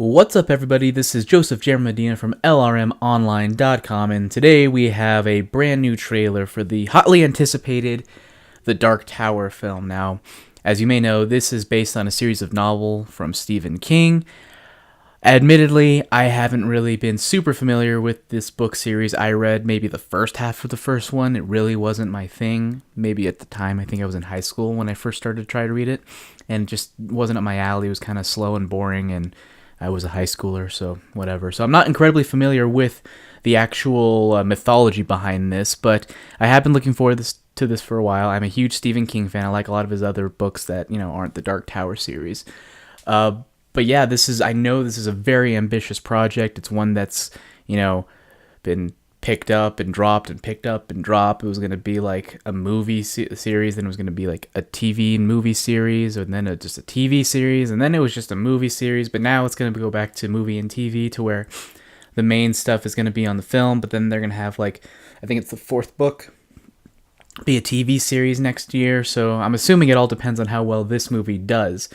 What's up, everybody? This is Joseph Jeremy Medina from LRMOnline.com, and today we have a brand new trailer for the hotly anticipated The Dark Tower film. Now, as you may know, this is based on a series of novels from Stephen King. Admittedly, I haven't really been super familiar with this book series. I read maybe the first half of the first one. It really wasn't my thing. Maybe at the time, I think I was in high school when I first started to try to read it, and it just wasn't up my alley. It was kind of slow and boring, and I was a high schooler, so whatever. So I'm not incredibly familiar with the actual mythology behind this, but I have been looking forward to this for a while. I'm a huge Stephen King fan. I like a lot of his other books that, aren't the Dark Tower series. But yeah, I know this is a very ambitious project. It's one that's, been picked up and dropped and picked up and dropped. It was going to be like a movie series, then it was going to be like a TV and movie series, and then just a TV series, and then it was just a movie series, but now it's going to go back to movie and TV to where the main stuff is going to be on the film, but then they're going to have I think it's the fourth book, be a TV series next year, so I'm assuming it all depends on how well this movie does.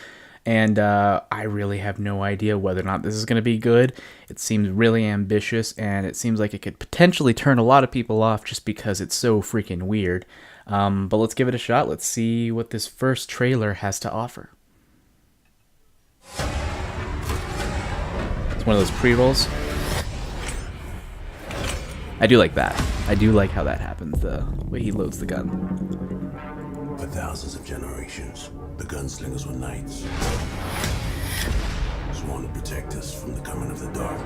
And I really have no idea whether or not this is going to be good. It seems really ambitious, and it seems like it could potentially turn a lot of people off just because it's so freaking weird. But let's give it a shot. Let's see what this first trailer has to offer. It's one of those pre-rolls. I do like that. I do like how that happens, the way he loads the gun. For thousands of generations, the gunslingers were knights, sworn to protect us from the coming of the dark.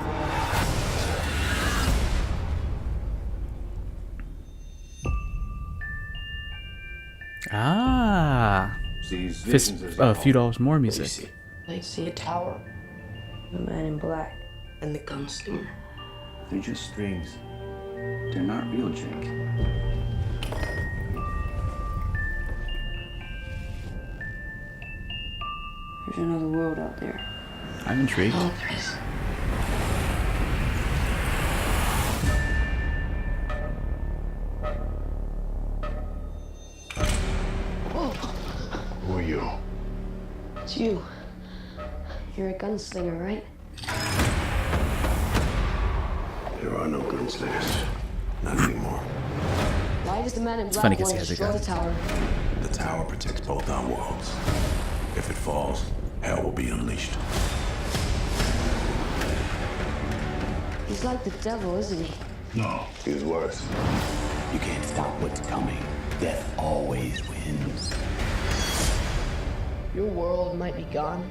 A few dollars more music. I see a tower, the man in black, and the gunslinger. They're just strings. They're not real, Jake. There's another world out there. I'm intrigued. Oh, there is. Who are you? It's you. You're a gunslinger, right? There are no gunslingers. Not anymore. Why does the man in black funny 'cause he want has to a destroy gun. the tower? The tower protects both our worlds. If it falls, hell will be unleashed. He's like the devil, isn't he? No, he's worse. You can't stop what's coming. Death always wins. Your world might be gone,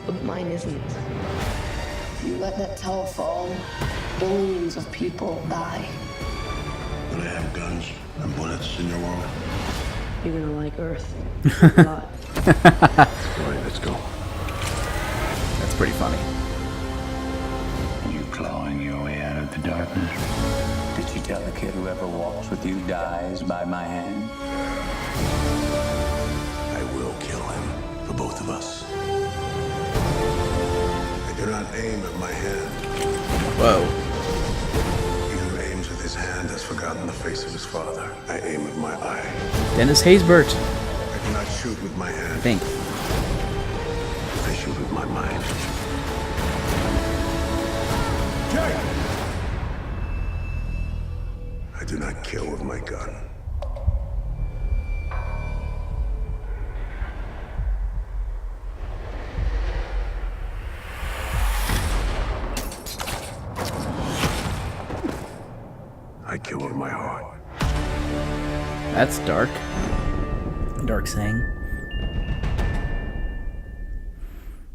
but mine isn't. You let that tower fall, billions of people die. When I have guns and bullets in your world. You're gonna like Earth a lot. All right, let's go. That's pretty funny. You clawing your way out of the darkness? Did you tell the kid whoever walks with you dies by my hand? I will kill him for both of us. I do not aim at my hand. Whoa. He who aims with his hand has forgotten the face of his father. I aim with my eye. Dennis Haysbert, I do not shoot with my I hand. think. I shoot with my mind. I do not kill with my gun. I kill with my heart. That's dark. Dark saying.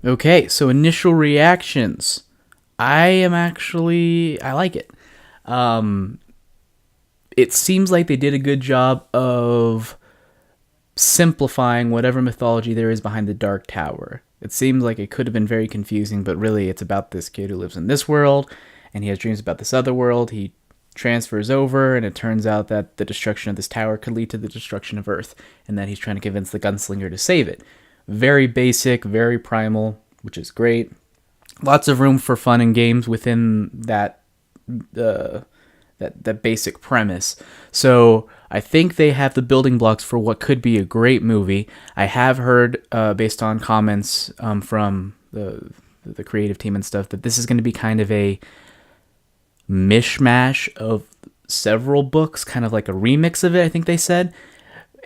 Okay, so initial reactions. I like it. It seems like they did a good job of simplifying whatever mythology there is behind the Dark Tower. It seems like it could have been very confusing, but really it's about this kid who lives in this world, and he has dreams about this other world. He transfers over, and it turns out that the destruction of this tower could lead to the destruction of Earth, and that he's trying to convince the gunslinger to save it. Very basic, very primal, which is great. Lots of room for fun and games within that basic premise. So I think they have the building blocks for what could be a great movie. I have heard, based on comments from the the creative team and stuff, that this is going to be kind of a mishmash of several books, kind of like a remix of it, I think they said.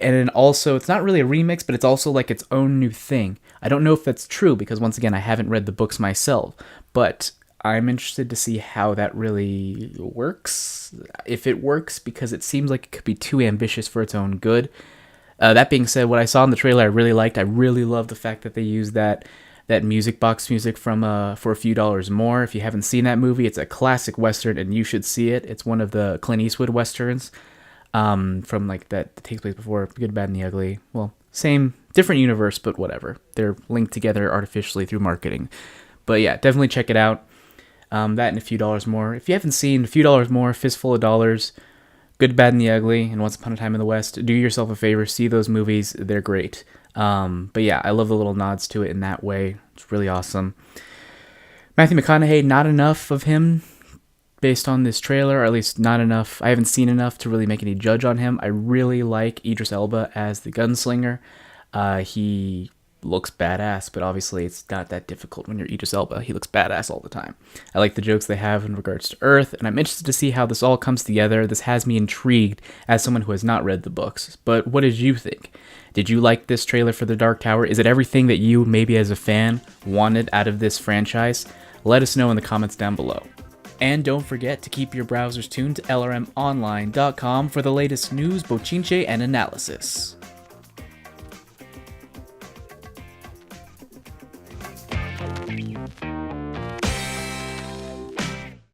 And then also, it's not really a remix, but it's also like its own new thing. I don't know if that's true because, once again, I haven't read the books myself, but I'm interested to see how that really works. If it works, because it seems like it could be too ambitious for its own good. That being said, what I saw in the trailer I really liked. I really love the fact that they used that music box music from For a Few Dollars More. If you haven't seen that movie, it's a classic Western and you should see it. It's one of the Clint Eastwood Westerns from like that takes place before Good, Bad, and the Ugly. Well, same, different universe, but whatever. They're linked together artificially through marketing. But yeah, definitely check it out. That and A Few Dollars More. If you haven't seen A Few Dollars More, Fistful of Dollars, Good, Bad, and the Ugly, and Once Upon a Time in the West, do yourself a favor, see those movies. They're great. But yeah, I love the little nods to it in that way. It's really awesome. Matthew McConaughey, not enough of him based on this trailer, or at least not enough. I haven't seen enough to really make any judge on him. I really like Idris Elba as the gunslinger. He looks badass, but obviously it's not that difficult when you're Idris Elba. He looks badass all the time. I like the jokes they have in regards to Earth, and I'm interested to see how this all comes together. This has me intrigued as someone who has not read the books. But what did you think? Did you like this trailer for The Dark Tower? Is it everything that you, maybe as a fan, wanted out of this franchise? Let us know in the comments down below. And don't forget to keep your browsers tuned to LRMonline.com for the latest news, bochinche, and analysis.